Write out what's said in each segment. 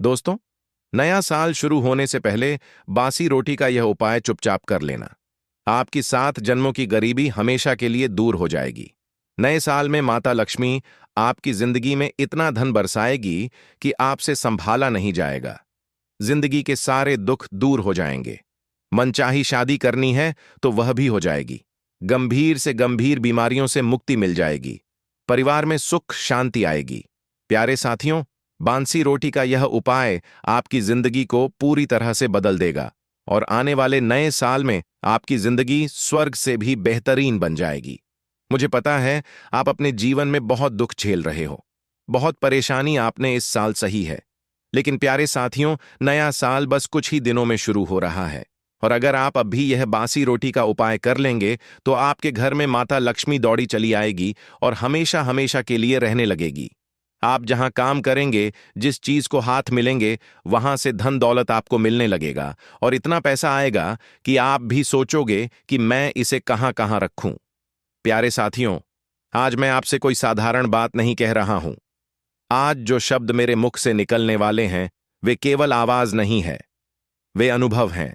दोस्तों, नया साल शुरू होने से पहले बासी रोटी का यह उपाय चुपचाप कर लेना। आपकी 7 जन्मों की गरीबी हमेशा के लिए दूर हो जाएगी। नए साल में माता लक्ष्मी आपकी जिंदगी में इतना धन बरसाएगी कि आपसे संभाला नहीं जाएगा। जिंदगी के सारे दुख दूर हो जाएंगे। मनचाही शादी करनी है तो वह भी हो जाएगी। गंभीर से गंभीर बीमारियों से मुक्ति मिल जाएगी। परिवार में सुख शांति आएगी। प्यारे साथियों, बांसी रोटी का यह उपाय आपकी जिंदगी को पूरी तरह से बदल देगा और आने वाले नए साल में आपकी जिंदगी स्वर्ग से भी बेहतरीन बन जाएगी। मुझे पता है आप अपने जीवन में बहुत दुख झेल रहे हो। बहुत परेशानी आपने इस साल सही है। लेकिन प्यारे साथियों, नया साल बस कुछ ही दिनों में शुरू हो रहा है और अगर आप अब भी यह बासी रोटी का उपाय कर लेंगे तो आपके घर में माता लक्ष्मी दौड़ी चली आएगी और हमेशा हमेशा के लिए रहने लगेगी। आप जहां काम करेंगे, जिस चीज को हाथ मिलेंगे, वहां से धन दौलत आपको मिलने लगेगा और इतना पैसा आएगा कि आप भी सोचोगे कि मैं इसे कहां कहां रखूं। प्यारे साथियों, आज मैं आपसे कोई साधारण बात नहीं कह रहा हूं। आज जो शब्द मेरे मुख से निकलने वाले हैं, वे केवल आवाज नहीं है, वे अनुभव हैं।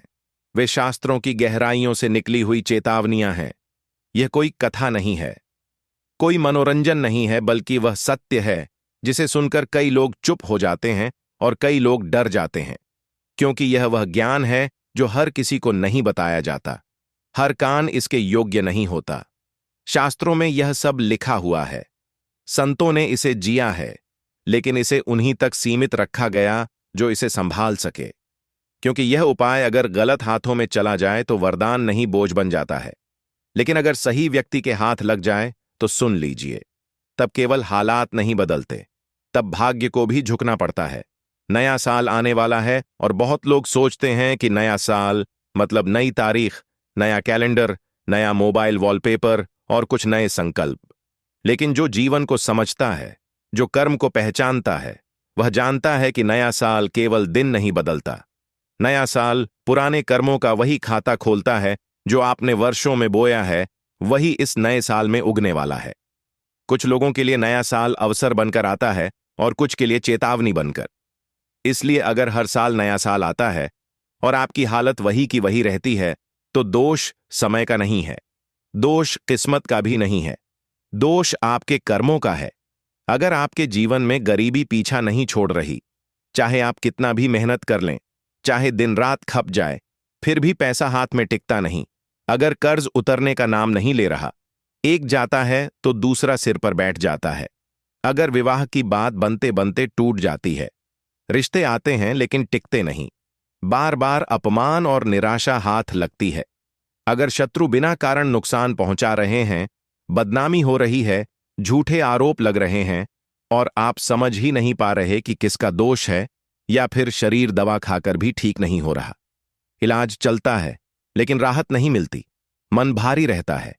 वे शास्त्रों की गहराइयों से निकली हुई चेतावनियां हैं। यह कोई कथा नहीं है, कोई मनोरंजन नहीं है, बल्कि वह सत्य है जिसे सुनकर कई लोग चुप हो जाते हैं और कई लोग डर जाते हैं, क्योंकि यह वह ज्ञान है जो हर किसी को नहीं बताया जाता। हर कान इसके योग्य नहीं होता। शास्त्रों में यह सब लिखा हुआ है। संतों ने इसे जिया है, लेकिन इसे उन्हीं तक सीमित रखा गया जो इसे संभाल सके, क्योंकि यह उपाय अगर गलत हाथों में चला जाए तो वरदान नहीं, बोझ बन जाता है। लेकिन अगर सही व्यक्ति के हाथ लग जाए तो सुन लीजिए, तब केवल हालात नहीं बदलते, तब भाग्य को भी झुकना पड़ता है। नया साल आने वाला है और बहुत लोग सोचते हैं कि नया साल मतलब नई तारीख, नया कैलेंडर, नया मोबाइल वॉलपेपर और कुछ नए संकल्प। लेकिन जो जीवन को समझता है, जो कर्म को पहचानता है, वह जानता है कि नया साल केवल दिन नहीं बदलता। नया साल पुराने कर्मों का वही खाता खोलता है जो आपने वर्षों में बोया है, वही इस नए साल में उगने वाला है। कुछ लोगों के लिए नया साल अवसर बनकर आता है और कुछ के लिए चेतावनी बनकर। इसलिए अगर हर साल नया साल आता है और आपकी हालत वही की वही रहती है, तो दोष समय का नहीं है, दोष किस्मत का भी नहीं है, दोष आपके कर्मों का है। अगर आपके जीवन में गरीबी पीछा नहीं छोड़ रही, चाहे आप कितना भी मेहनत कर लें, चाहे दिन रात खप जाए, फिर भी पैसा हाथ में टिकता नहीं, अगर कर्ज उतरने का नाम नहीं ले रहा, एक जाता है तो दूसरा सिर पर बैठ जाता है, अगर विवाह की बात बनते बनते टूट जाती है, रिश्ते आते हैं लेकिन टिकते नहीं, बार बार अपमान और निराशा हाथ लगती है, अगर शत्रु बिना कारण नुकसान पहुंचा रहे हैं, बदनामी हो रही है, झूठे आरोप लग रहे हैं और आप समझ ही नहीं पा रहे कि किसका दोष है, या फिर शरीर दवा खाकर भी ठीक नहीं हो रहा, इलाज चलता है लेकिन राहत नहीं मिलती, मन भारी रहता है,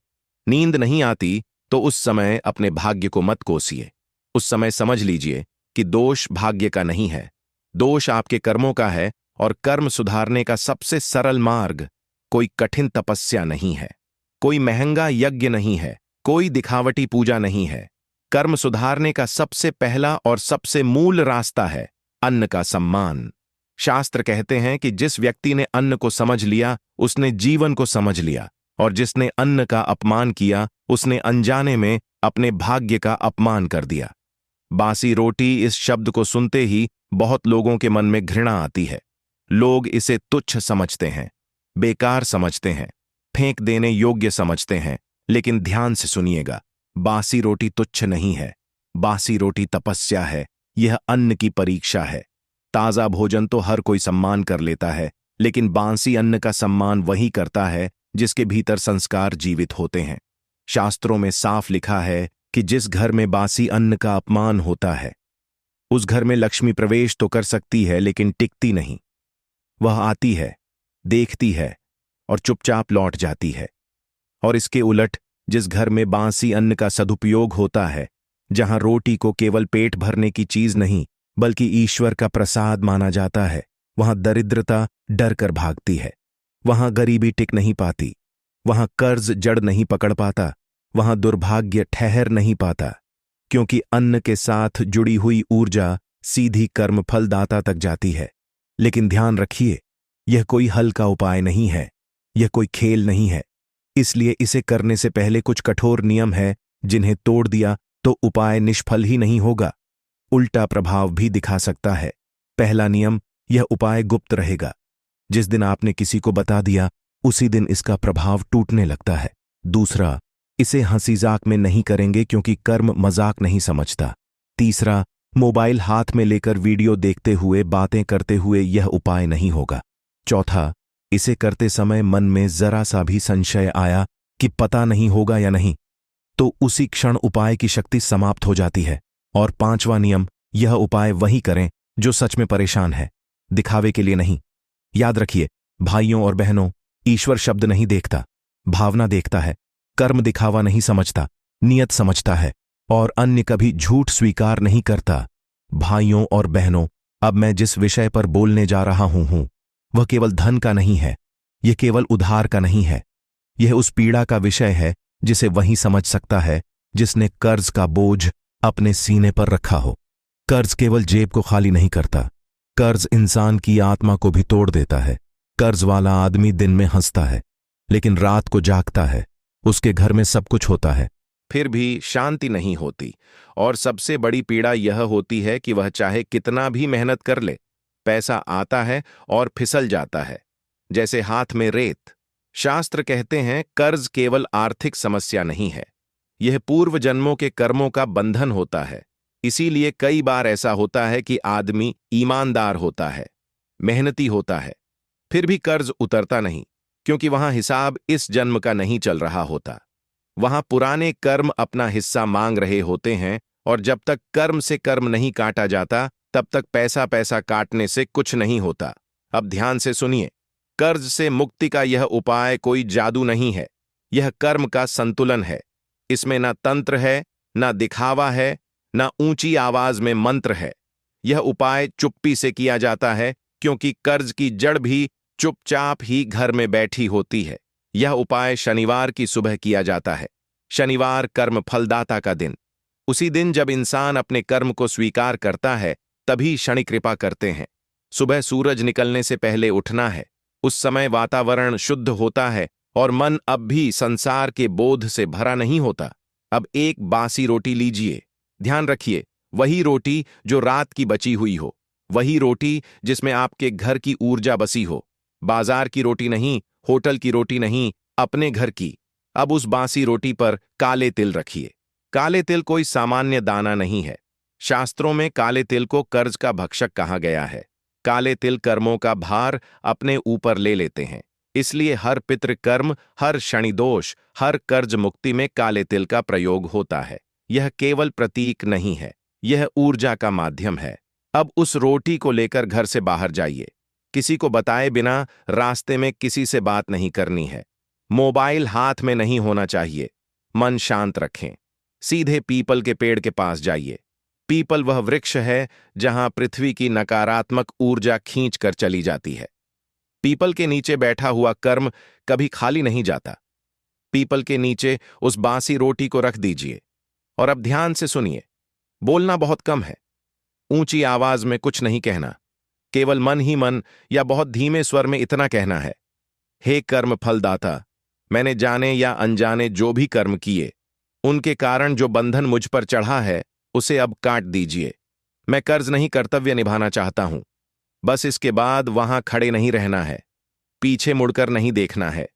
नींद नहीं आती, तो उस समय अपने भाग्य को मत कोसिए। उस समय समझ लीजिए कि दोष भाग्य का नहीं है, दोष आपके कर्मों का है और कर्म सुधारने का सबसे सरल मार्ग कोई कठिन तपस्या नहीं है, कोई महंगा यज्ञ नहीं है, कोई दिखावटी पूजा नहीं है। कर्म सुधारने का सबसे पहला और सबसे मूल रास्ता है अन्न का सम्मान। शास्त्र कहते हैं कि जिस व्यक्ति ने अन्न को समझ लिया, उसने जीवन को समझ लिया, और जिसने अन्न का अपमान किया, उसने अनजाने में अपने भाग्य का अपमान कर दिया। बासी रोटी इस शब्द को सुनते ही बहुत लोगों के मन में घृणा आती है। लोग इसे तुच्छ समझते हैं, बेकार समझते हैं, फेंक देने योग्य समझते हैं। लेकिन ध्यान से सुनिएगा, बासी रोटी तुच्छ नहीं है, बासी रोटी तपस्या है। यह अन्न की परीक्षा है। ताजा भोजन तो हर कोई सम्मान कर लेता है, लेकिन बासी अन्न का सम्मान वही करता है जिसके भीतर संस्कार जीवित होते हैं। शास्त्रों में साफ लिखा है कि जिस घर में बासी अन्न का अपमान होता है, उस घर में लक्ष्मी प्रवेश तो कर सकती है लेकिन टिकती नहीं। वह आती है, देखती है और चुपचाप लौट जाती है। और इसके उलट जिस घर में बासी अन्न का सदुपयोग होता है, जहां रोटी को केवल पेट भरने की चीज नहीं बल्कि ईश्वर का प्रसाद माना जाता है, वहां दरिद्रता डर कर भागती है, वहां गरीबी टिक नहीं पाती, वहां कर्ज जड़ नहीं पकड़ पाता, वहां दुर्भाग्य ठहर नहीं पाता, क्योंकि अन्न के साथ जुड़ी हुई ऊर्जा सीधी कर्मफल दाता तक जाती है। लेकिन ध्यान रखिए, यह कोई हल का उपाय नहीं है, यह कोई खेल नहीं है। इसलिए इसे करने से पहले कुछ कठोर नियम है, जिन्हें तोड़ दिया तो उपाय निष्फल ही नहीं होगा, उल्टा प्रभाव भी दिखा सकता है। पहला नियम, यह उपाय गुप्त रहेगा। जिस दिन आपने किसी को बता दिया, उसी दिन इसका प्रभाव टूटने लगता है। दूसरा, इसे हंसी-मजाक में नहीं करेंगे क्योंकि कर्म मजाक नहीं समझता। तीसरा, मोबाइल हाथ में लेकर वीडियो देखते हुए, बातें करते हुए यह उपाय नहीं होगा। चौथा, इसे करते समय मन में जरा सा भी संशय आया कि पता नहीं होगा या नहीं, तो उसी क्षण उपाय की शक्ति समाप्त हो जाती है। और पांचवा नियम, यह उपाय वही करें जो सच में परेशान है, दिखावे के लिए नहीं। याद रखिए भाइयों और बहनों, ईश्वर शब्द नहीं देखता, भावना देखता है। कर्म दिखावा नहीं समझता, नियत समझता है। और अन्य कभी झूठ स्वीकार नहीं करता। भाइयों और बहनों, अब मैं जिस विषय पर बोलने जा रहा हूं वह केवल धन का नहीं है, यह केवल उधार का नहीं है। यह उस पीड़ा का विषय है जिसे वही समझ सकता है जिसने कर्ज का बोझ अपने सीने पर रखा हो। कर्ज केवल जेब को खाली नहीं करता, कर्ज इंसान की आत्मा को भी तोड़ देता है। कर्ज वाला आदमी दिन में हंसता है, लेकिन रात को जागता है। उसके घर में सब कुछ होता है, फिर भी शांति नहीं होती। और सबसे बड़ी पीड़ा यह होती है कि वह चाहे कितना भी मेहनत कर ले, पैसा आता है और फिसल जाता है जैसे हाथ में रेत। शास्त्र कहते हैं कर्ज केवल आर्थिक समस्या नहीं है, यह पूर्व जन्मों के कर्मों का बंधन होता है। इसीलिए कई बार ऐसा होता है कि आदमी ईमानदार होता है, मेहनती होता है, फिर भी कर्ज उतरता नहीं, क्योंकि वहां हिसाब इस जन्म का नहीं चल रहा होता। वहां पुराने कर्म अपना हिस्सा मांग रहे होते हैं, और जब तक कर्म से कर्म नहीं काटा जाता, तब तक पैसा पैसा काटने से कुछ नहीं होता। अब ध्यान से सुनिए, कर्ज से मुक्ति का यह उपाय कोई जादू नहीं है, यह कर्म का संतुलन है। इसमें ना तंत्र है, ना दिखावा है, ना ऊंची आवाज में मंत्र है। यह उपाय चुप्पी से किया जाता है, क्योंकि कर्ज की जड़ भी चुपचाप ही घर में बैठी होती है। यह उपाय शनिवार की सुबह किया जाता है। शनिवार कर्म फलदाता का दिन। उसी दिन जब इंसान अपने कर्म को स्वीकार करता है, तभी शनि कृपा करते हैं। सुबह सूरज निकलने से पहले उठना है। उस समय वातावरण शुद्ध होता है और मन अब भी संसार के बोध से भरा नहीं होता। अब एक बासी रोटी लीजिए। ध्यान रखिए, वही रोटी जो रात की बची हुई हो, वही रोटी जिसमें आपके घर की ऊर्जा बसी हो। बाजार की रोटी नहीं, होटल की रोटी नहीं, अपने घर की। अब उस बासी रोटी पर काले तिल रखिए। काले तिल कोई सामान्य दाना नहीं है। शास्त्रों में काले तिल को कर्ज का भक्षक कहा गया है। काले तिल कर्मों का भार अपने ऊपर ले लेते हैं। इसलिए हर पितृ कर्म, हर शनि दोष, हर कर्ज मुक्ति में काले तिल का प्रयोग होता है। यह केवल प्रतीक नहीं है, यह ऊर्जा का माध्यम है। अब उस रोटी को लेकर घर से बाहर जाइए। किसी को बताए बिना रास्ते में किसी से बात नहीं करनी है। मोबाइल हाथ में नहीं होना चाहिए। मन शांत रखें। सीधे पीपल के पेड़ के पास जाइए। पीपल वह वृक्ष है जहां पृथ्वी की नकारात्मक ऊर्जा खींच कर चली जाती है। पीपल के नीचे बैठा हुआ कर्म कभी खाली नहीं जाता। पीपल के नीचे उस बासी रोटी को रख दीजिए। और अब ध्यान से सुनिए। बोलना बहुत कम है, ऊंची आवाज में कुछ नहीं कहना, केवल मन ही मन या बहुत धीमे स्वर में इतना कहना है, हे कर्म फलदाता, मैंने जाने या अनजाने जो भी कर्म किए, उनके कारण जो बंधन मुझ पर चढ़ा है, उसे अब काट दीजिए। मैं कर्ज नहीं, कर्तव्य निभाना चाहता हूं। बस इसके बाद वहां खड़े नहीं रहना है, पीछे मुड़कर नहीं देखना है।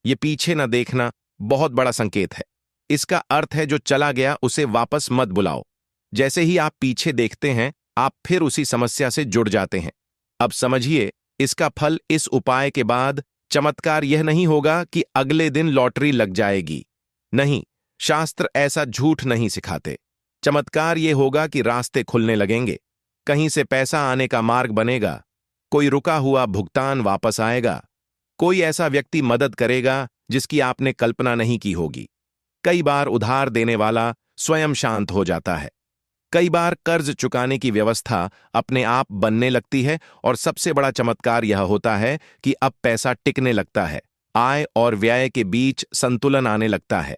ये पीछे न देखना बहुत बड़ा संकेत है। इसका अर्थ है जो चला गया उसे वापस मत बुलाओ। जैसे ही आप पीछे देखते हैं, आप फिर उसी समस्या से जुड़ जाते हैं। अब समझिए, इसका फल इस उपाय के बाद चमत्कार यह नहीं होगा कि अगले दिन लॉटरी लग जाएगी। नहीं, शास्त्र ऐसा झूठ नहीं सिखाते। चमत्कार यह होगा कि रास्ते खुलने लगेंगे, कहीं से पैसा आने का मार्ग बनेगा, कोई रुका हुआ भुगतान वापस आएगा, कोई ऐसा व्यक्ति मदद करेगा जिसकी आपने कल्पना नहीं की होगी। कई बार उधार देने वाला स्वयं शांत हो जाता है। कई बार कर्ज चुकाने की व्यवस्था अपने आप बनने लगती है। और सबसे बड़ा चमत्कार यह होता है कि अब पैसा टिकने लगता है, आय और व्यय के बीच संतुलन आने लगता है,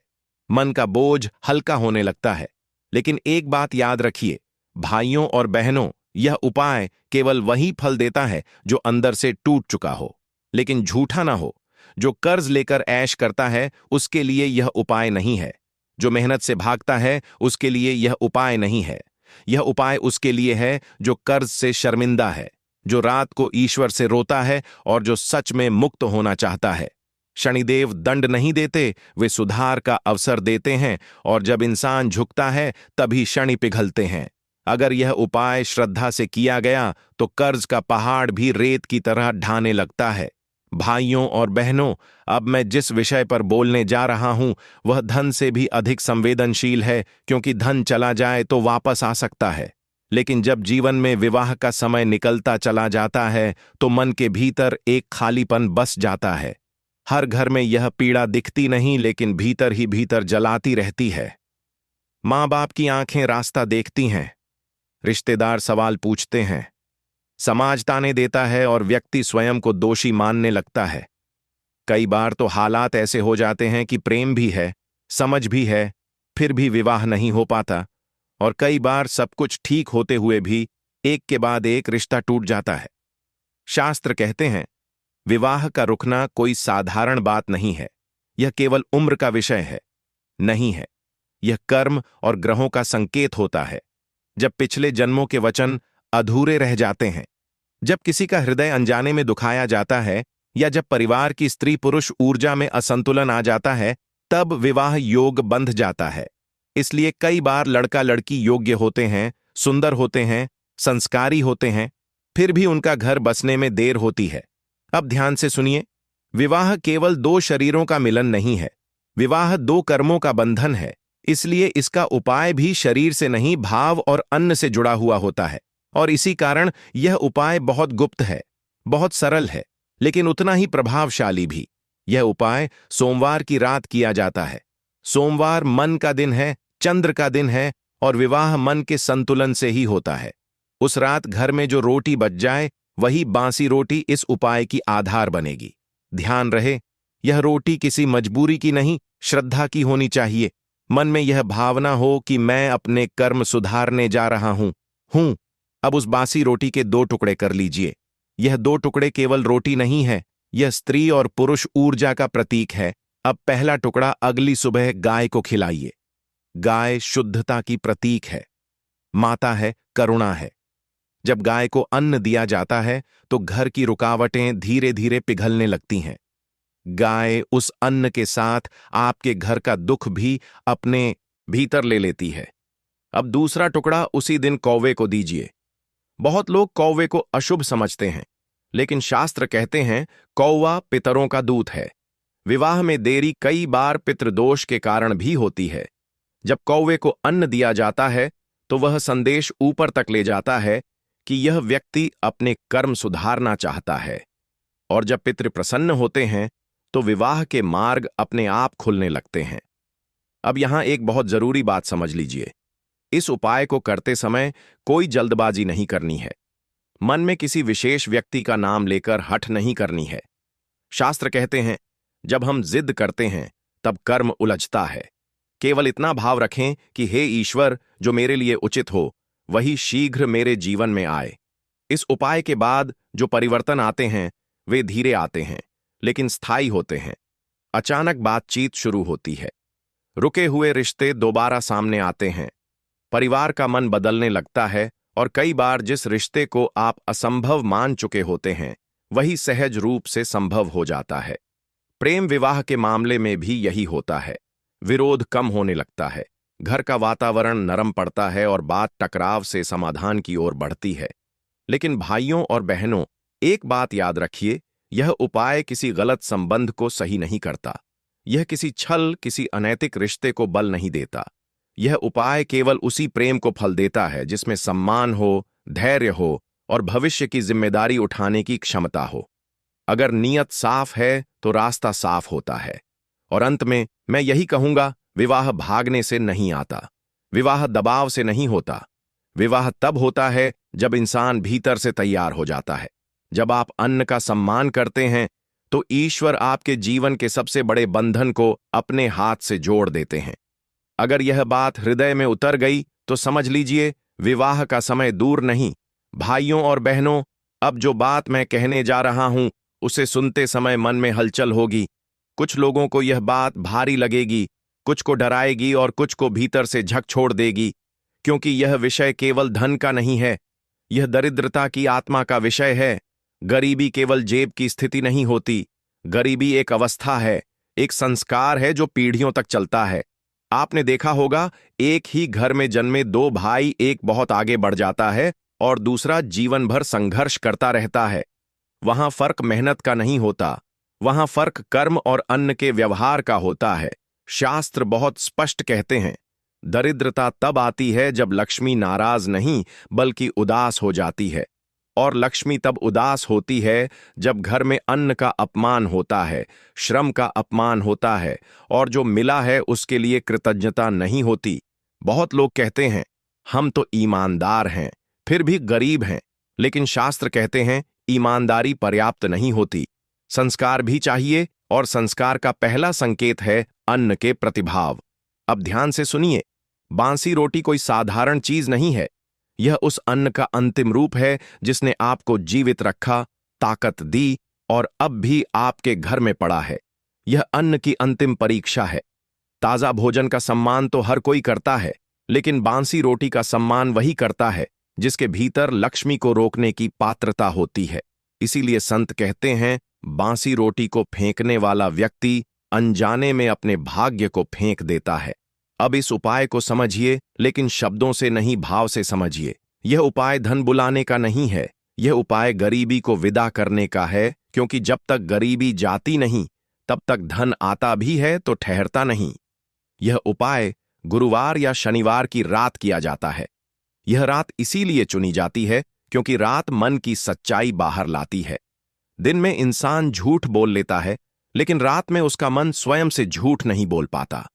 मन का बोझ हल्का होने लगता है। लेकिन एक बात याद रखिए भाइयों और बहनों, यह उपाय केवल वही फल देता है जो अंदर से टूट चुका हो, लेकिन झूठा ना हो। जो कर्ज लेकर ऐश करता है उसके लिए यह उपाय नहीं है। जो मेहनत से भागता है उसके लिए यह उपाय नहीं है। यह उपाय उसके लिए है जो कर्ज से शर्मिंदा है, जो रात को ईश्वर से रोता है और जो सच में मुक्त होना चाहता है। शनिदेव दंड नहीं देते, वे सुधार का अवसर देते हैं, और जब इंसान झुकता है तभी शनि पिघलते हैं। अगर यह उपाय श्रद्धा से किया गया तो कर्ज का पहाड़ भी रेत की तरह ढाने लगता है। भाइयों और बहनों, अब मैं जिस विषय पर बोलने जा रहा हूं वह धन से भी अधिक संवेदनशील है, क्योंकि धन चला जाए तो वापस आ सकता है, लेकिन जब जीवन में विवाह का समय निकलता चला जाता है तो मन के भीतर एक खालीपन बस जाता है। हर घर में यह पीड़ा दिखती नहीं, लेकिन भीतर ही भीतर जलाती रहती है। माँ बाप की आंखें रास्ता देखती हैं, रिश्तेदार सवाल पूछते हैं, समाज ताने देता है और व्यक्ति स्वयं को दोषी मानने लगता है। कई बार तो हालात ऐसे हो जाते हैं कि प्रेम भी है, समझ भी है, फिर भी विवाह नहीं हो पाता, और कई बार सब कुछ ठीक होते हुए भी एक के बाद एक रिश्ता टूट जाता है। शास्त्र कहते हैं, विवाह का रुकना कोई साधारण बात नहीं है, यह केवल उम्र का विषय है नहीं है, यह कर्म और ग्रहों का संकेत होता है। जब पिछले जन्मों के वचन अधूरे रह जाते हैं, जब किसी का हृदय अनजाने में दुखाया जाता है, या जब परिवार की स्त्री पुरुष ऊर्जा में असंतुलन आ जाता है, तब विवाह योग बंध जाता है। इसलिए कई बार लड़का लड़की योग्य होते हैं, सुंदर होते हैं, संस्कारी होते हैं, फिर भी उनका घर बसने में देर होती है। अब ध्यान से सुनिए, विवाह केवल दो शरीरों का मिलन नहीं है, विवाह दो कर्मों का बंधन है। इसलिए इसका उपाय भी शरीर से नहीं, भाव और अन्न से जुड़ा हुआ होता है, और इसी कारण यह उपाय बहुत गुप्त है, बहुत सरल है, लेकिन उतना ही प्रभावशाली भी। यह उपाय सोमवार की रात किया जाता है। सोमवार मन का दिन है, चंद्र का दिन है, और विवाह मन के संतुलन से ही होता है। उस रात घर में जो रोटी बच जाए वही बासी रोटी इस उपाय की आधार बनेगी। ध्यान रहे, यह रोटी किसी मजबूरी की नहीं, श्रद्धा की होनी चाहिए। मन में यह भावना हो कि मैं अपने कर्म सुधारने जा रहा हूं। अब उस बासी रोटी के दो टुकड़े कर लीजिए। यह दो टुकड़े केवल रोटी नहीं है, यह स्त्री और पुरुष ऊर्जा का प्रतीक है। अब पहला टुकड़ा अगली सुबह गाय को खिलाइए। गाय शुद्धता की प्रतीक है, माता है, करुणा है। जब गाय को अन्न दिया जाता है तो घर की रुकावटें धीरे धीरे पिघलने लगती हैं। गाय उस अन्न के साथ आपके घर का दुख भी अपने भीतर ले लेती है। अब दूसरा टुकड़ा उसी दिन कौवे को दीजिए। बहुत लोग कौवे को अशुभ समझते हैं, लेकिन शास्त्र कहते हैं कौवा पितरों का दूत है। विवाह में देरी कई बार पितृदोष के कारण भी होती है। जब कौवे को अन्न दिया जाता है तो वह संदेश ऊपर तक ले जाता है कि यह व्यक्ति अपने कर्म सुधारना चाहता है, और जब पितृ प्रसन्न होते हैं तो विवाह के मार्ग अपने आप खुलने लगते हैं। अब यहां एक बहुत जरूरी बात समझ लीजिए, इस उपाय को करते समय कोई जल्दबाजी नहीं करनी है। मन में किसी विशेष व्यक्ति का नाम लेकर हठ नहीं करनी है। शास्त्र कहते हैं, जब हम जिद करते हैं तब कर्म उलझता है। केवल इतना भाव रखें कि हे ईश्वर, जो मेरे लिए उचित हो वही शीघ्र मेरे जीवन में आए। इस उपाय के बाद जो परिवर्तन आते हैं वे धीरे आते हैं, लेकिन स्थायी होते हैं। अचानक बातचीत शुरू होती है, रुके हुए रिश्ते दोबारा सामने आते हैं, परिवार का मन बदलने लगता है, और कई बार जिस रिश्ते को आप असंभव मान चुके होते हैं वही सहज रूप से संभव हो जाता है। प्रेम विवाह के मामले में भी यही होता है। विरोध कम होने लगता है, घर का वातावरण नरम पड़ता है और बात टकराव से समाधान की ओर बढ़ती है। लेकिन भाइयों और बहनों, एक बात याद रखिए, यह उपाय किसी गलत संबंध को सही नहीं करता। यह किसी छल, किसी अनैतिक रिश्ते को बल नहीं देता। यह उपाय केवल उसी प्रेम को फल देता है जिसमें सम्मान हो, धैर्य हो और भविष्य की जिम्मेदारी उठाने की क्षमता हो। अगर नीयत साफ है तो रास्ता साफ होता है। और अंत में मैं यही कहूंगा, विवाह भागने से नहीं आता, विवाह दबाव से नहीं होता। विवाह तब होता है जब इंसान भीतर से तैयार हो जाता है। जब आप अन्न का सम्मान करते हैं तो ईश्वर आपके जीवन के सबसे बड़े बंधन को अपने हाथ से जोड़ देते हैं। अगर यह बात हृदय में उतर गई तो समझ लीजिए, विवाह का समय दूर नहीं, भाइयों और बहनों, अब जो बात मैं कहने जा रहा हूं उसे सुनते समय मन में हलचल होगी। कुछ लोगों को यह बात भारी लगेगी, कुछ को डराएगी और कुछ को भीतर से झकझोर देगी, क्योंकि यह विषय केवल धन का नहीं है, यह दरिद्रता की आत्मा का विषय है। गरीबी केवल जेब की स्थिति नहीं होती, गरीबी एक अवस्था है, एक संस्कार है जो पीढ़ियों तक चलता है। आपने देखा होगा, एक ही घर में जन्मे दो भाई, एक बहुत आगे बढ़ जाता है और दूसरा जीवन भर संघर्ष करता रहता है। वहां फर्क मेहनत का नहीं होता, वहां फर्क कर्म और अन्न के व्यवहार का होता है। शास्त्र बहुत स्पष्ट कहते हैं, दरिद्रता तब आती है जब लक्ष्मी नाराज नहीं बल्कि उदास हो जाती है, और लक्ष्मी तब उदास होती है जब घर में अन्न का अपमान होता है, श्रम का अपमान होता है, और जो मिला है उसके लिए कृतज्ञता नहीं होती। बहुत लोग कहते हैं, हम तो ईमानदार हैं फिर भी गरीब हैं, लेकिन शास्त्र कहते हैं ईमानदारी पर्याप्त नहीं होती, संस्कार भी चाहिए, और संस्कार का पहला संकेत है अन्न के प्रतिभाव। अब ध्यान से सुनिए, बांसी रोटी कोई साधारण चीज नहीं है, यह उस अन्न का अंतिम रूप है जिसने आपको जीवित रखा, ताकत दी और अब भी आपके घर में पड़ा है। यह अन्न की अंतिम परीक्षा है। ताजा भोजन का सम्मान तो हर कोई करता है, लेकिन बांसी रोटी का सम्मान वही करता है जिसके भीतर लक्ष्मी को रोकने की पात्रता होती है। इसीलिए संत कहते हैं, बांसी रोटी को फेंकने वाला व्यक्ति अनजाने में अपने भाग्य को फेंक देता है। अब इस उपाय को समझिए, लेकिन शब्दों से नहीं, भाव से समझिए। यह उपाय धन बुलाने का नहीं है, यह उपाय गरीबी को विदा करने का है, क्योंकि जब तक गरीबी जाती नहीं तब तक धन आता भी है तो ठहरता नहीं। यह उपाय गुरुवार या शनिवार की रात किया जाता है। यह रात इसीलिए चुनी जाती है क्योंकि रात मन की सच्चाई बाहर लाती है। दिन में इंसान झूठ बोल लेता है, लेकिन रात में उसका मन स्वयं से झूठ नहीं बोल पाता।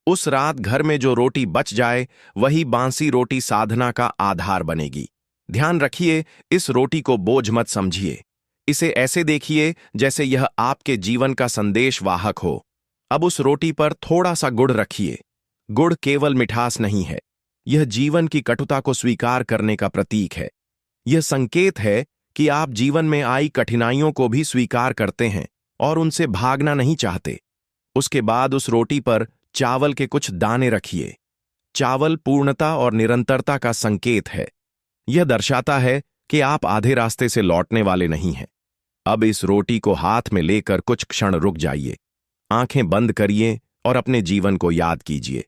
उस रात घर में जो रोटी बच जाए वही बांसी रोटी साधना का आधार बनेगी। ध्यान रखिए, इस रोटी को बोझ मत समझिए, इसे ऐसे देखिए जैसे यह आपके जीवन का संदेश वाहक हो। अब उस रोटी पर थोड़ा सा गुड़ रखिए। गुड़ केवल मिठास नहीं है, यह जीवन की कटुता को स्वीकार करने का प्रतीक है। यह संकेत है कि आप जीवन में आई कठिनाइयों को भी स्वीकार करते हैं और उनसे भागना नहीं चाहते। उसके बाद उस रोटी पर चावल के कुछ दाने रखिए। चावल पूर्णता और निरंतरता का संकेत है। यह दर्शाता है कि आप आधे रास्ते से लौटने वाले नहीं हैं। अब इस रोटी को हाथ में लेकर कुछ क्षण रुक जाइए, आंखें बंद करिए और अपने जीवन को याद कीजिए।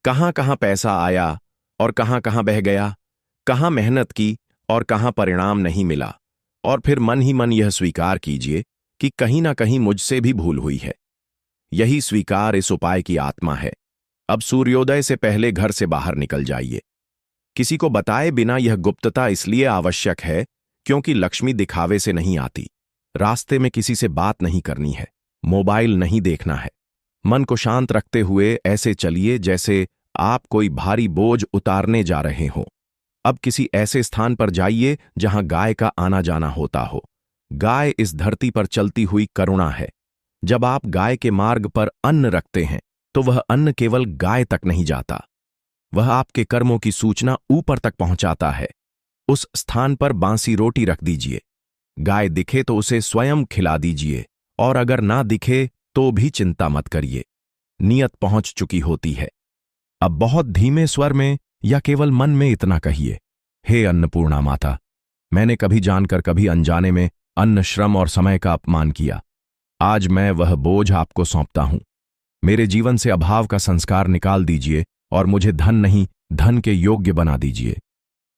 कहां कहां पैसा आया और कहां कहां बह गया, कहां मेहनत की और कहां परिणाम नहीं मिला, और फिर मन ही मन यह स्वीकार कीजिए कि कहीं ना कहीं मुझसे भी भूल हुई है। यही स्वीकार इस उपाय की आत्मा है। अब सूर्योदय से पहले घर से बाहर निकल जाइए। किसी को बताए बिना यह गुप्तता इसलिए आवश्यक है क्योंकि लक्ष्मी दिखावे से नहीं आती। रास्ते में किसी से बात नहीं करनी है, मोबाइल नहीं देखना है। मन को शांत रखते हुए ऐसे चलिए जैसे आप कोई भारी बोझ उतारने जा रहे हो। अब किसी ऐसे स्थान पर जाइए जहां गाय का आना जाना होता हो। गाय इस धरती पर चलती हुई करुणा है। जब आप गाय के मार्ग पर अन्न रखते हैं तो वह अन्न केवल गाय तक नहीं जाता, वह आपके कर्मों की सूचना ऊपर तक पहुंचाता है। उस स्थान पर बांसी रोटी रख दीजिए। गाय दिखे तो उसे स्वयं खिला दीजिए, और अगर ना दिखे तो भी चिंता मत करिए, नियत पहुंच चुकी होती है। अब बहुत धीमे स्वर में या केवल मन में इतना कहिए, हे अन्नपूर्णा माता, मैंने कभी जानकर कभी अनजाने में अन्न, श्रम और समय का अपमान किया। आज मैं वह बोझ आपको सौंपता हूं। मेरे जीवन से अभाव का संस्कार निकाल दीजिए और मुझे धन नहीं, धन के योग्य बना दीजिए।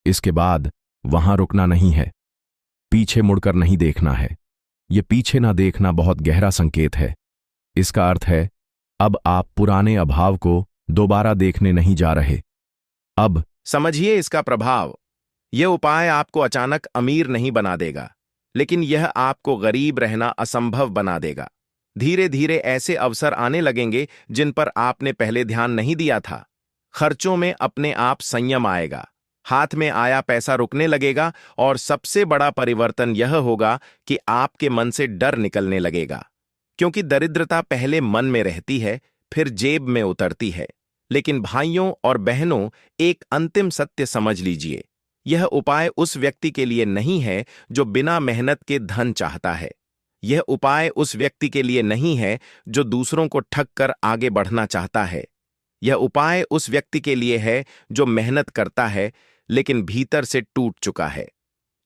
इसके बाद वहां रुकना नहीं है, पीछे मुड़कर नहीं देखना है। यह पीछे ना देखना बहुत गहरा संकेत है। इसका अर्थ है, अब आप पुराने अभाव को दोबारा देखने नहीं जा रहे। अब समझिए इसका प्रभाव। यह उपाय आपको अचानक अमीर नहीं बना देगा, लेकिन यह आपको गरीब रहना असंभव बना देगा। धीरे धीरे ऐसे अवसर आने लगेंगे जिन पर आपने पहले ध्यान नहीं दिया था। खर्चों में अपने आप संयम आएगा, हाथ में आया पैसा रुकने लगेगा, और सबसे बड़ा परिवर्तन यह होगा कि आपके मन से डर निकलने लगेगा। क्योंकि दरिद्रता पहले मन में रहती है, फिर जेब में उतरती है। लेकिन भाइयों और बहनों, एक अंतिम सत्य समझ लीजिए, यह उपाय उस व्यक्ति के लिए नहीं है जो बिना मेहनत के धन चाहता है। यह उपाय उस व्यक्ति के लिए नहीं है जो दूसरों को ठग कर आगे बढ़ना चाहता है। यह उपाय उस व्यक्ति के लिए है जो मेहनत करता है लेकिन भीतर से टूट चुका है।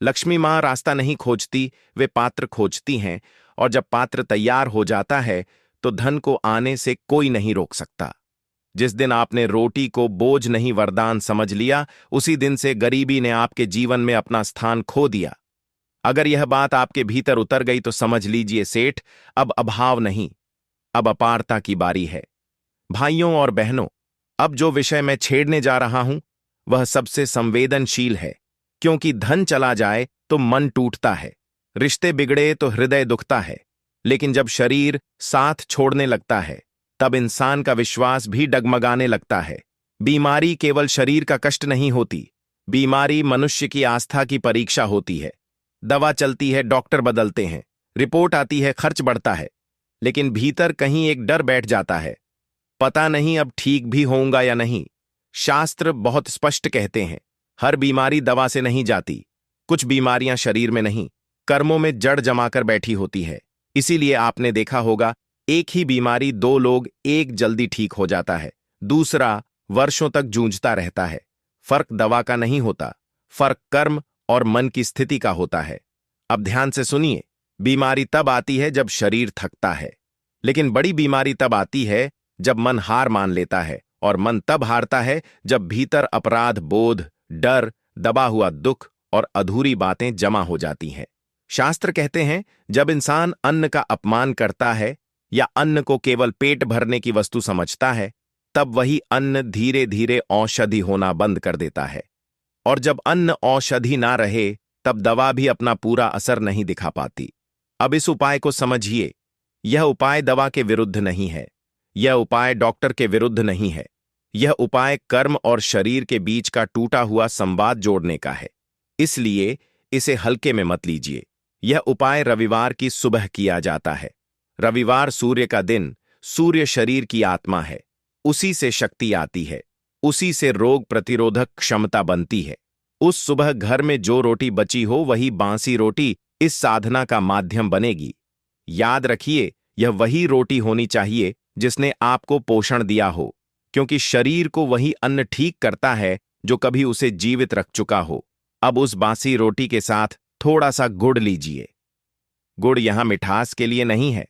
लक्ष्मी माँ रास्ता नहीं खोजती, वे पात्र खोजती हैं, और जब पात्र तैयार हो जाता है तो धन को आने से कोई नहीं रोक सकता। जिस दिन आपने रोटी को बोझ नहीं वरदान समझ लिया, उसी दिन से गरीबी ने आपके जीवन में अपना स्थान खो दिया। अगर यह बात आपके भीतर उतर गई तो समझ लीजिए सेठ, अब अभाव नहीं, अब अपारता की बारी है। भाइयों और बहनों, अब जो विषय मैं छेड़ने जा रहा हूं वह सबसे संवेदनशील है, क्योंकि धन चला जाए तो मन टूटता है, रिश्ते बिगड़े तो हृदय दुखता है, लेकिन जब शरीर साथ छोड़ने लगता है तब इंसान का विश्वास भी डगमगाने लगता है। बीमारी केवल शरीर का कष्ट नहीं होती, बीमारी मनुष्य की आस्था की परीक्षा होती है। दवा चलती है, डॉक्टर बदलते हैं, रिपोर्ट आती है, खर्च बढ़ता है, लेकिन भीतर कहीं एक डर बैठ जाता है, पता नहीं अब ठीक भी होऊंगा या नहीं। शास्त्र बहुत स्पष्ट कहते हैं, हर बीमारी दवा से नहीं जाती। कुछ बीमारियां शरीर में नहीं, कर्मों में जड़ जमाकर बैठी होती है। इसीलिए आपने देखा होगा, एक ही बीमारी दो लोग, एक जल्दी ठीक हो जाता है, दूसरा वर्षों तक जूझता रहता है। फर्क दवा का नहीं होता, फर्क कर्म और मन की स्थिति का होता है। अब ध्यान से सुनिए, बीमारी तब आती है जब शरीर थकता है, लेकिन बड़ी बीमारी तब आती है जब मन हार मान लेता है, और मन तब हारता है जब भीतर अपराध बोध, डर, दबा हुआ दुख और अधूरी बातें जमा हो जाती हैं। शास्त्र कहते हैं, जब इंसान अन्न का अपमान करता है या अन्न को केवल पेट भरने की वस्तु समझता है, तब वही अन्न धीरे धीरे औषधि होना बंद कर देता है। और जब अन्न औषधि ना रहे तब दवा भी अपना पूरा असर नहीं दिखा पाती। अब इस उपाय को समझिए, यह उपाय दवा के विरुद्ध नहीं है, यह उपाय डॉक्टर के विरुद्ध नहीं है, यह उपाय कर्म और शरीर के बीच का टूटा हुआ संवाद जोड़ने का है। इसलिए इसे हल्के में मत लीजिए। यह उपाय रविवार की सुबह किया जाता है। रविवार सूर्य का दिन, सूर्य शरीर की आत्मा है, उसी से शक्ति आती है, उसी से रोग प्रतिरोधक क्षमता बनती है। उस सुबह घर में जो रोटी बची हो वही बासी रोटी इस साधना का माध्यम बनेगी। याद रखिए, यह वही रोटी होनी चाहिए जिसने आपको पोषण दिया हो, क्योंकि शरीर को वही अन्न ठीक करता है जो कभी उसे जीवित रख चुका हो। अब उस बासी रोटी के साथ थोड़ा सा गुड़ लीजिए। गुड़ यहां मिठास के लिए नहीं है,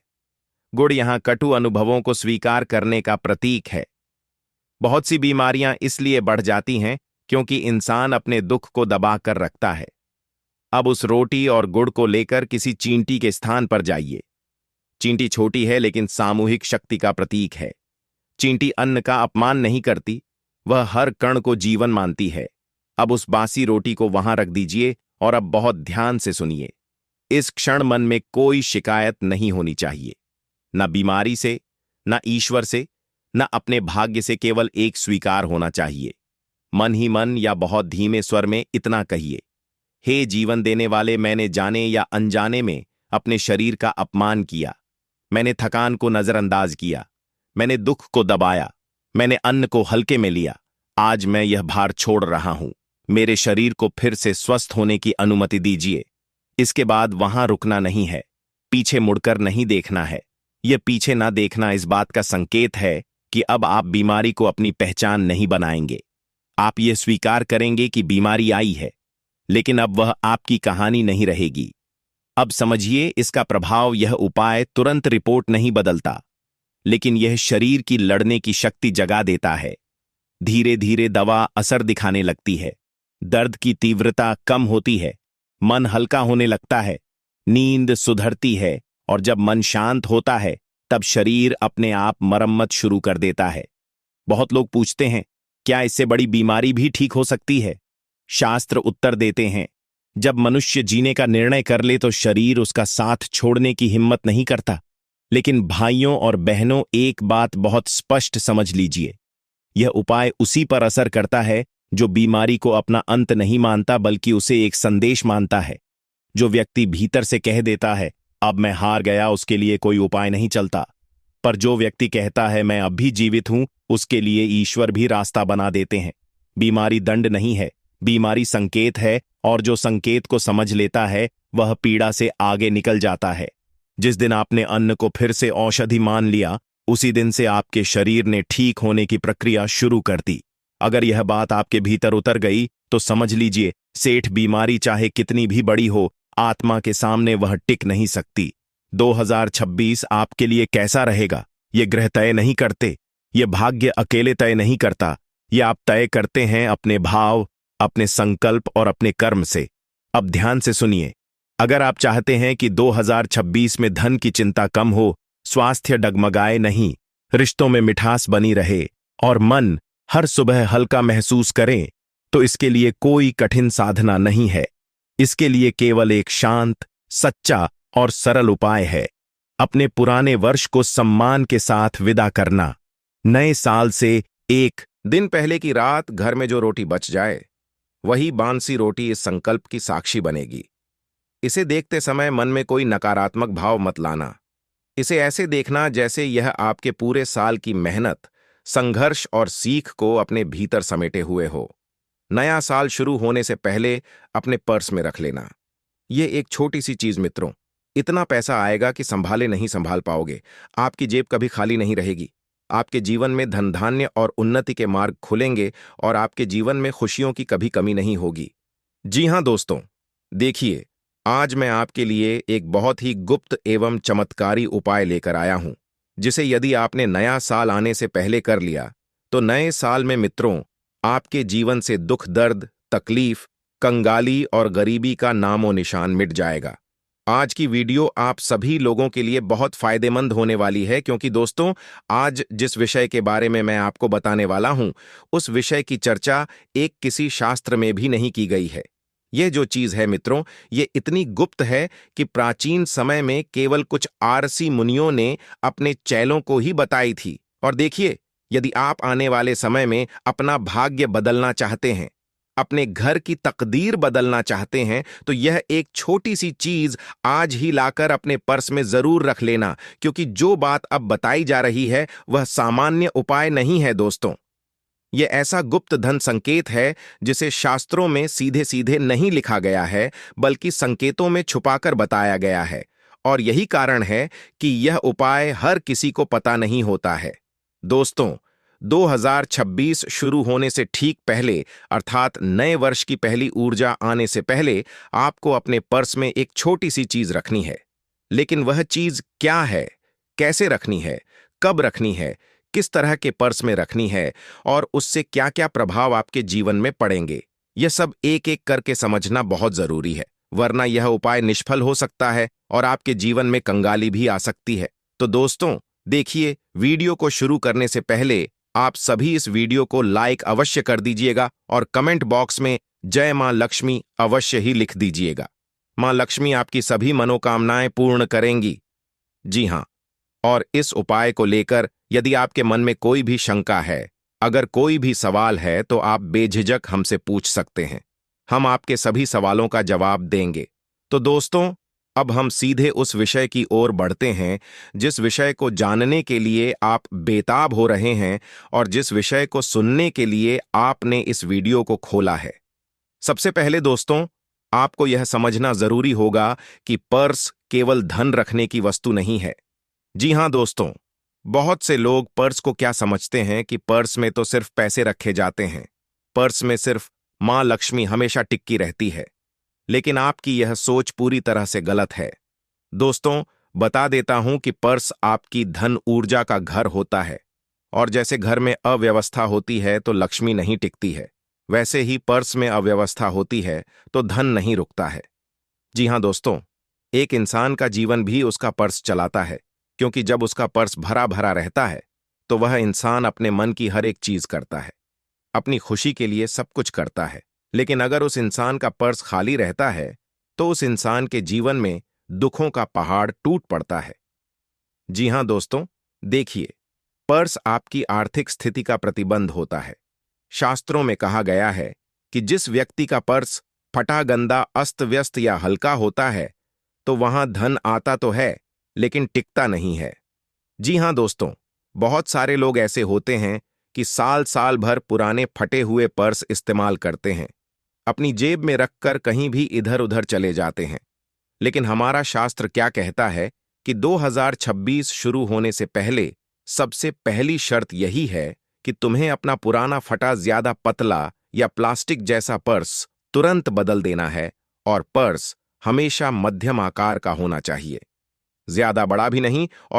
गुड़ यहां कटु अनुभवों को स्वीकार करने का प्रतीक है। बहुत सी बीमारियां इसलिए बढ़ जाती हैं क्योंकि इंसान अपने दुख को दबा कर रखता है। अब उस रोटी और गुड़ को लेकर किसी चींटी के स्थान पर जाइए। चींटी छोटी है लेकिन सामूहिक शक्ति का प्रतीक है। चींटी अन्न का अपमान नहीं करती, वह हर कण को जीवन मानती है। अब उस बासी रोटी को वहां रख दीजिए और अब बहुत ध्यान से सुनिए। इस क्षण मन में कोई शिकायत नहीं होनी चाहिए, न बीमारी से, न ईश्वर से, न अपने भाग्य से, केवल एक स्वीकार होना चाहिए। मन ही मन या बहुत धीमे स्वर में इतना कहिए, हे जीवन देने वाले, मैंने जाने या अनजाने में अपने शरीर का अपमान किया, मैंने थकान को नजरअंदाज किया, मैंने दुख को दबाया, मैंने अन्न को हल्के में लिया। आज मैं यह भार छोड़ रहा हूं, मेरे शरीर को फिर से स्वस्थ होने की अनुमति दीजिए। इसके बाद वहां रुकना नहीं है, पीछे मुड़कर नहीं देखना है। यह पीछे ना देखना इस बात का संकेत है कि अब आप बीमारी को अपनी पहचान नहीं बनाएंगे। आप यह स्वीकार करेंगे कि बीमारी आई है, लेकिन अब वह आपकी कहानी नहीं रहेगी। अब समझिए इसका प्रभाव। यह उपाय तुरंत रिपोर्ट नहीं बदलता, लेकिन यह शरीर की लड़ने की शक्ति जगा देता है। धीरे धीरे दवा असर दिखाने लगती है, दर्द की तीव्रता कम होती है, मन हल्का होने लगता है, नींद सुधरती है, और जब मन शांत होता है तब शरीर अपने आप मरम्मत शुरू कर देता है। बहुत लोग पूछते हैं, क्या इससे बड़ी बीमारी भी ठीक हो सकती है? शास्त्र उत्तर देते हैं, जब मनुष्य जीने का निर्णय कर ले तो शरीर उसका साथ छोड़ने की हिम्मत नहीं करता। लेकिन भाइयों और बहनों, एक बात बहुत स्पष्ट समझ लीजिए, यह उपाय उसी पर असर करता है जो बीमारी को अपना अंत नहीं मानता बल्कि उसे एक संदेश मानता है। जो व्यक्ति भीतर से कह देता है अब मैं हार गया, उसके लिए कोई उपाय नहीं चलता। पर जो व्यक्ति कहता है मैं अब भी जीवित हूं, उसके लिए ईश्वर भी रास्ता बना देते हैं। बीमारी दंड नहीं है, बीमारी संकेत है, और जो संकेत को समझ लेता है वह पीड़ा से आगे निकल जाता है। जिस दिन आपने अन्न को फिर से औषधि मान लिया, उसी दिन से आपके शरीर ने ठीक होने की प्रक्रिया शुरू कर दी। अगर यह बात आपके भीतर उतर गई तो समझ लीजिए, सेठ बीमारी चाहे कितनी भी बड़ी हो, आत्मा के सामने वह टिक नहीं सकती। 2026 आपके लिए कैसा रहेगा, ये ग्रह तय नहीं करते, ये भाग्य अकेले तय नहीं करता, ये आप तय करते हैं अपने भाव, अपने संकल्प और अपने कर्म से। अब ध्यान से सुनिए, अगर आप चाहते हैं कि 2026 में धन की चिंता कम हो, स्वास्थ्य डगमगाए नहीं, रिश्तों में मिठास बनी रहे और मन हर सुबह हल्का महसूस करें, तो इसके लिए कोई कठिन साधना नहीं है। इसके लिए केवल एक शांत, सच्चा और सरल उपाय है। अपने पुराने वर्ष को सम्मान के साथ विदा करना। नए साल से एक दिन पहले की रात घर में जो रोटी बच जाए, वही बांसी रोटी इस संकल्प की साक्षी बनेगी। इसे देखते समय मन में कोई नकारात्मक भाव मत लाना। इसे ऐसे देखना जैसे यह आपके पूरे साल की मेहनत, संघर्ष और सीख को अपने भीतर समेटे हुए हो। नया साल शुरू होने से पहले अपने पर्स में रख लेना। यह एक छोटी सी चीज मित्रों, इतना पैसा आएगा कि संभाले नहीं संभाल पाओगे। आपकी जेब कभी खाली नहीं रहेगी। आपके जीवन में धन धान्य और उन्नति के मार्ग खुलेंगे और आपके जीवन में खुशियों की कभी कमी नहीं होगी। जी हां दोस्तों, देखिए, आज मैं आपके लिए एक बहुत ही गुप्त एवं चमत्कारी उपाय लेकर आया हूं, जिसे यदि आपने नया साल आने से पहले कर लिया, तो नए साल में मित्रों आपके जीवन से दुख, दर्द, तकलीफ, कंगाली और गरीबी का नामो निशान मिट जाएगा। आज की वीडियो आप सभी लोगों के लिए बहुत फायदेमंद होने वाली है, क्योंकि दोस्तों, आज जिस विषय के बारे में मैं आपको बताने वाला हूं, उस विषय की चर्चा एक किसी शास्त्र में भी नहीं की गई है। यह जो चीज है मित्रों, ये इतनी गुप्त है कि प्राचीन समय में केवल कुछ आरसी मुनियों ने अपने चेलों को ही बताई थी। और देखिए, यदि आप आने वाले समय में अपना भाग्य बदलना चाहते हैं, अपने घर की तकदीर बदलना चाहते हैं, तो यह एक छोटी सी चीज आज ही लाकर अपने पर्स में जरूर रख लेना, क्योंकि जो बात अब बताई जा रही है वह सामान्य उपाय नहीं है दोस्तों। यह ऐसा गुप्त धन संकेत है जिसे शास्त्रों में सीधे सीधे नहीं लिखा गया है, बल्कि संकेतों में छुपाकर बताया गया है। और यही कारण है कि यह उपाय हर किसी को पता नहीं होता है। दोस्तों, 2026 शुरू होने से ठीक पहले, अर्थात नए वर्ष की पहली ऊर्जा आने से पहले, आपको अपने पर्स में एक छोटी सी चीज रखनी है। लेकिन वह चीज क्या है, कैसे रखनी है, कब रखनी है, किस तरह के पर्स में रखनी है और उससे क्या क्या प्रभाव आपके जीवन में पड़ेंगे, यह सब एक एक करके समझना बहुत जरूरी है। वरना यह उपाय निष्फल हो सकता है और आपके जीवन में कंगाली भी आ सकती है। तो दोस्तों देखिए, वीडियो को शुरू करने से पहले आप सभी इस वीडियो को लाइक अवश्य कर दीजिएगा और कमेंट बॉक्स में जय मां लक्ष्मी अवश्य ही लिख दीजिएगा। मां लक्ष्मी आपकी सभी मनोकामनाएं पूर्ण करेंगी। जी हां, और इस उपाय को लेकर यदि आपके मन में कोई भी शंका है, अगर कोई भी सवाल है, तो आप बेझिझक हमसे पूछ सकते हैं। हम आपके सभी सवालों का जवाब देंगे। तो दोस्तों, अब हम सीधे उस विषय की ओर बढ़ते हैं जिस विषय को जानने के लिए आप बेताब हो रहे हैं और जिस विषय को सुनने के लिए आपने इस वीडियो को खोला है। सबसे पहले दोस्तों, आपको यह समझना जरूरी होगा कि पर्स केवल धन रखने की वस्तु नहीं है। जी हां दोस्तों, बहुत से लोग पर्स को क्या समझते हैं कि पर्स में तो सिर्फ पैसे रखे जाते हैं, पर्स में सिर्फ मां लक्ष्मी हमेशा टिक्की रहती है। लेकिन आपकी यह सोच पूरी तरह से गलत है। दोस्तों, बता देता हूं कि पर्स आपकी धन ऊर्जा का घर होता है, और जैसे घर में अव्यवस्था होती है तो लक्ष्मी नहीं टिकती है, वैसे ही पर्स में अव्यवस्था होती है तो धन नहीं रुकता है। जी हां दोस्तों, एक इंसान का जीवन भी उसका पर्स चलाता है, क्योंकि जब उसका पर्स भरा भरा रहता है तो वह इंसान अपने मन की हर एक चीज करता है, अपनी खुशी के लिए सब कुछ करता है। लेकिन अगर उस इंसान का पर्स खाली रहता है तो उस इंसान के जीवन में दुखों का पहाड़ टूट पड़ता है। जी हां दोस्तों, देखिए, पर्स आपकी आर्थिक स्थिति का प्रतिबंध होता है। शास्त्रों में कहा गया है कि जिस व्यक्ति का पर्स फटा, गंदा, अस्त व्यस्त या हल्का होता है, तो वहां धन आता तो है लेकिन टिकता नहीं है। जी हां दोस्तों, बहुत सारे लोग ऐसे होते हैं कि साल साल भर पुराने फटे हुए पर्स इस्तेमाल करते हैं, अपनी जेब में रखकर कहीं भी इधर उधर चले जाते हैं। लेकिन हमारा शास्त्र क्या कहता है कि 2026 शुरू होने से पहले सबसे पहली शर्त यही है कि तुम्हें अपना पुराना फटा ज्यादा पतला या प्लास्टिक जैसा पर्स तुरंत बदल देना है, और पर्स हमेशा मध्यम आकार का होना चाहिए, ज्यादा बड़ा भी नहीं और